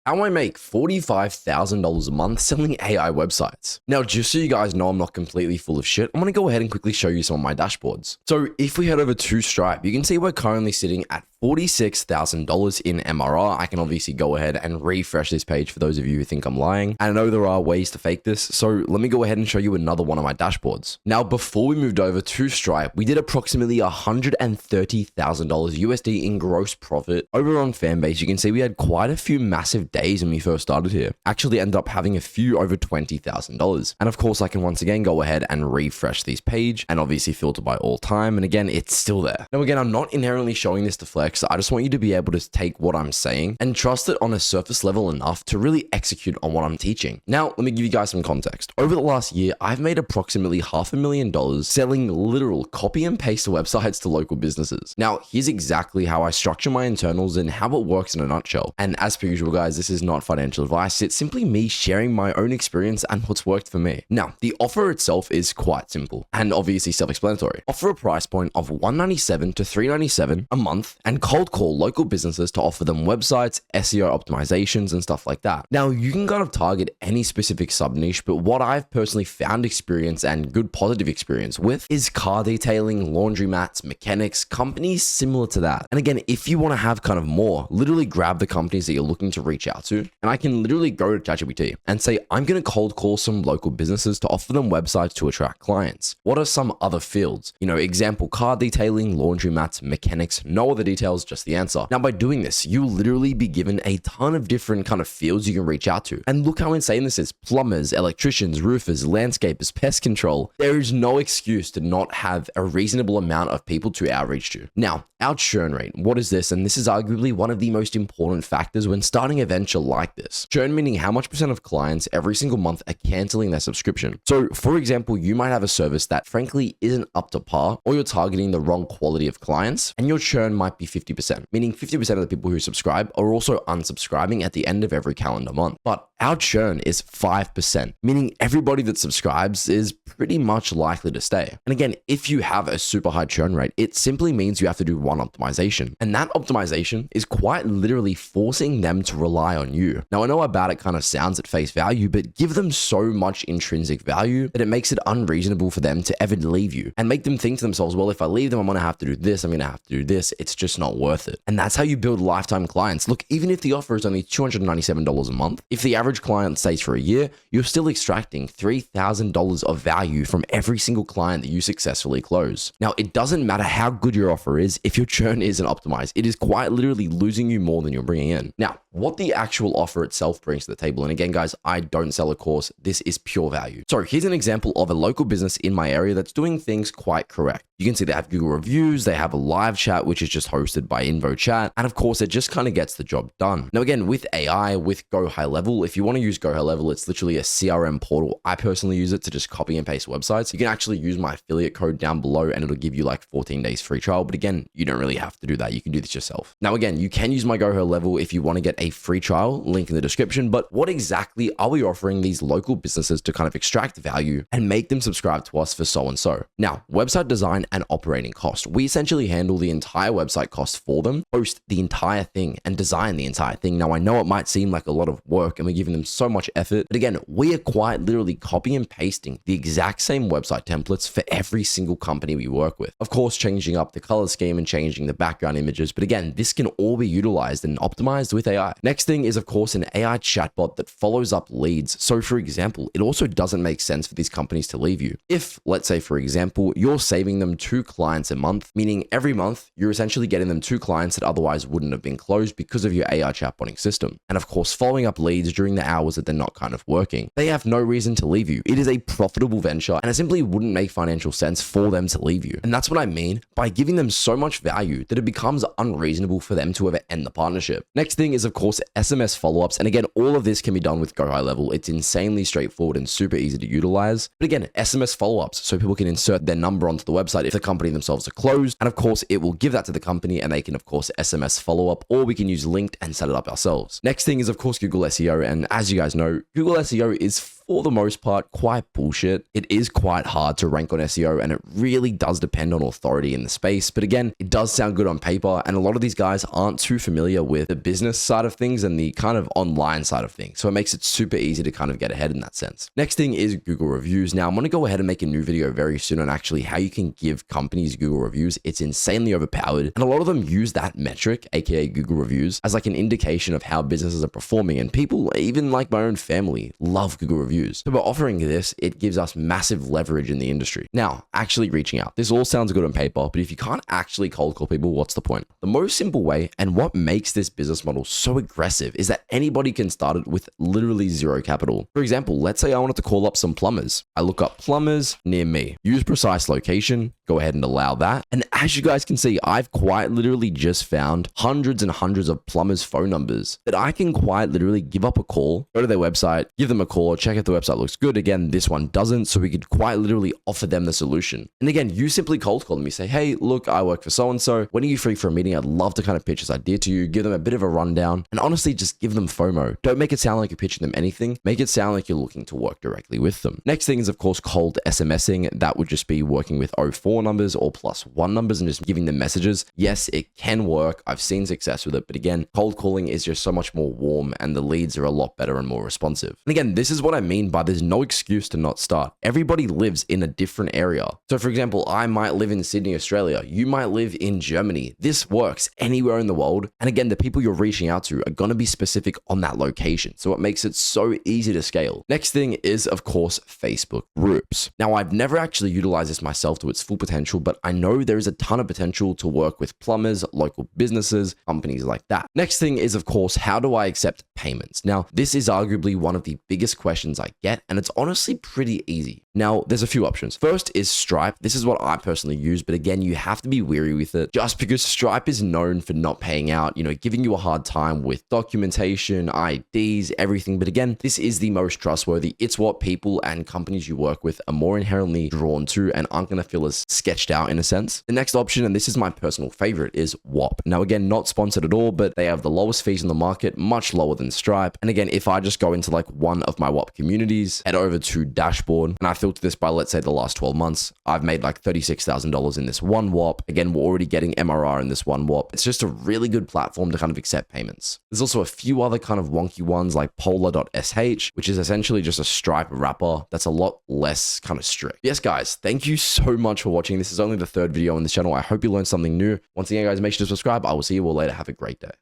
how I make $45,000 a month selling AI websites. Now, just so you guys know I'm not completely full of shit, I'm going to go ahead and quickly show you some of my dashboards. So if we head over to Stripe, you can see we're currently sitting at $46,000 in MRR. I can obviously go ahead and refresh this page for those of you who think I'm lying. And I know there are ways to fake this, so let me go ahead and show you another one of my dashboards. Now, before we moved over to Stripe, we did approximately $130,000 USD in gross profit. Over on Fanbase, you can see we had quite a few massive days when we first started here. Actually ended up having a few over $20,000. And of course, I can once again go ahead and refresh this page and obviously filter by all time. And again, it's still there. Now, again, I'm not inherently showing this to flex. I just want you to be able to take what I'm saying and trust it on a surface level enough to really execute on what I'm teaching. Now, let me give you guys some context. Over the last year, I've made approximately $500,000 selling literal copy and paste websites to local businesses. Now, here's exactly how I structure my internals and how it works in a nutshell. And as per usual, guys, this is not financial advice. It's simply me sharing my own experience and what's worked for me. Now, the offer itself is quite simple and obviously self-explanatory. Offer a price point of $197 to $397 a month and cold call local businesses to offer them websites, SEO optimizations, and stuff like that. Now, you can kind of target any specific sub niche, but what I've personally found experience and good positive experience with is car detailing, laundromats, mechanics, companies similar to that. And again, if you want to have kind of more, literally grab the companies that you're looking to reach out to, and I can literally go to ChatGPT and say, I'm going to cold call some local businesses to offer them websites to attract clients. What are some other fields? You know, example, car detailing, laundromats, mechanics, no other details, just the answer. Now, by doing this, you'll literally be given a ton of different kind of fields you can reach out to. And look how insane this is. Plumbers, electricians, roofers, landscapers, pest control. There is no excuse to not have a reasonable amount of people to outreach to. Now, our churn rate. What is this? And this is arguably one of the most important factors when starting a venture like this. Churn meaning how much percent of clients every single month are canceling their subscription. So, for example, you might have a service that frankly isn't up to par, or you're targeting the wrong quality of clients, and your churn might be 50%, meaning 50% of the people who subscribe are also unsubscribing at the end of every calendar month. But our churn is 5%, meaning everybody that subscribes is pretty much likely to stay. And again, if you have a super high churn rate, it simply means you have to do one optimization. And that optimization is quite literally forcing them to rely on you. Now, I know how bad it kind of sounds at face value, but give them so much intrinsic value that it makes it unreasonable for them to ever leave you and make them think to themselves, well, if I leave them, I'm going to have to do this, I'm going to have to do this. It's just not worth it. And that's how you build lifetime clients. Look, even if the offer is only $297 a month, if the average client stays for a year, you're still extracting $3,000 of value from every single client that you successfully close. Now, it doesn't matter how good your offer is if your churn isn't optimized. It is quite literally losing you more than you're bringing in. Now, what the actual offer itself brings to the table, and again, guys, I don't sell a course. This is pure value. So here's an example of a local business in my area that's doing things quite correct. You can see they have Google reviews, they have a live chat, which is just hosted by InvoChat. And of course, it just kind of gets the job done. Now, again, with AI, with Go High Level, if you want to use Go High Level, it's literally a CRM portal. I personally use it to just copy and paste websites. You can actually use my affiliate code down below and it'll give you like 14 days free trial. But again, you don't really have to do that. You can do this yourself. Now, again, you can use my Go High Level if you want to get a free trial, link in the description. But what exactly are we offering these local businesses to kind of extract value and make them subscribe to us for so and so? Now, website design and operating cost. We essentially handle the entire website cost for them, host the entire thing, and design the entire thing. Now, I know it might seem like a lot of work and we're giving them so much effort, but again, we are quite literally copy and pasting the exact same website templates for every single company we work with. Of course, changing up the color scheme and changing the background images, but again, this can all be utilized and optimized with AI. Next thing is, of course, an AI chatbot that follows up leads. So for example, it also doesn't make sense for these companies to leave you. If, let's say, for example, you're saving them 2 clients a month, meaning every month you're essentially getting them 2 clients that otherwise wouldn't have been closed because of your AI chatbotting system. And of course, following up leads during the hours that they're not kind of working. They have no reason to leave you. It is a profitable venture and it simply wouldn't make financial sense for them to leave you. And that's what I mean by giving them so much value that it becomes unreasonable for them to ever end the partnership. Next thing is, of course, SMS follow-ups. And again, all of this can be done with Go High Level. It's insanely straightforward and super easy to utilize. But again, SMS follow-ups, so people can insert their number onto the website if the company themselves are closed. And of course, it will give that to the company and they can, of course, SMS follow up, or we can use Linked and set it up ourselves. Next thing is, of course, Google SEO. And as you guys know, Google SEO is for the most part, quite bullshit. It is quite hard to rank on SEO, and it really does depend on authority in the space. But again, it does sound good on paper, and a lot of these guys aren't too familiar with the business side of things and the kind of online side of things. So it makes it super easy to kind of get ahead in that sense. Next thing is Google reviews. Now I'm going to go ahead and make a new video very soon on actually how you can give companies Google reviews. It's insanely overpowered, and a lot of them use that metric, aka Google reviews, as like an indication of how businesses are performing. And people, even like my own family, love Google reviews. So by offering this, it gives us massive leverage in the industry. Now, actually reaching out. This all sounds good on paper, but if you can't actually cold call people, what's the point? The most simple way, and what makes this business model so aggressive, is that anybody can start it with literally zero capital. For example, let's say I wanted to call up some plumbers. I look up plumbers near me, use precise location, go ahead and allow that. And as you guys can see, I've quite literally just found hundreds and hundreds of plumbers' phone numbers that I can quite literally give up a call, go to their website, give them a call, check if the website looks good. Again, this one doesn't, so we could quite literally offer them the solution. And again, you simply cold call them. You say, hey, look, I work for so-and-so. When are you free for a meeting? I'd love to kind of pitch this idea to you, give them a bit of a rundown, and honestly, just give them FOMO. Don't make it sound like you're pitching them anything. Make it sound like you're looking to work directly with them. Next thing is, of course, cold SMSing. That would just be working with 04 numbers or +1 numbers and just giving them messages. Yes, it can work. I've seen success with it, but again, cold calling is just so much more warm and the leads are a lot better and more responsive. And again, this is what I mean by there's no excuse to not start. Everybody lives in a different area. So for example, I might live in Sydney, Australia. You might live in Germany. This works anywhere in the world. And again, the people you're reaching out to are going to be specific on that location. So it makes it so easy to scale. Next thing is, of course, Facebook groups. Now, I've never actually utilized this myself to its full potential, but I know there is a ton of potential to work with plumbers, local businesses, companies like that. Next thing is, of course, how do I accept payments? Now, this is arguably one of the biggest questions I get, and it's honestly pretty easy. Now, there's a few options. First is Stripe. This is what I personally use, but again, you have to be wary with it just because Stripe is known for not paying out, giving you a hard time with documentation, IDs, everything. But again, this is the most trustworthy. It's what people and companies you work with are more inherently drawn to and aren't going to feel as sketched out in a sense. The next option, and this is my personal favorite, is WAP. Now, again, not sponsored at all, but they have the lowest fees in the market, much lower than Stripe. And again, if I just go into like one of my WAP communities, head over to Dashboard, and I filter this by, let's say, the last 12 months, I've made like $36,000 in this one WAP. Again, we're already getting MRR in this one WAP. It's just a really good platform to kind of accept payments. There's also a few other kind of wonky ones like Polar.sh, which is essentially just a Stripe wrapper that's a lot less kind of strict. Yes, guys, thank you so much for watching. This is only the third video on this channel. I hope you learned something new. Once again, guys, make sure to subscribe. I will see you all later. Have a great day.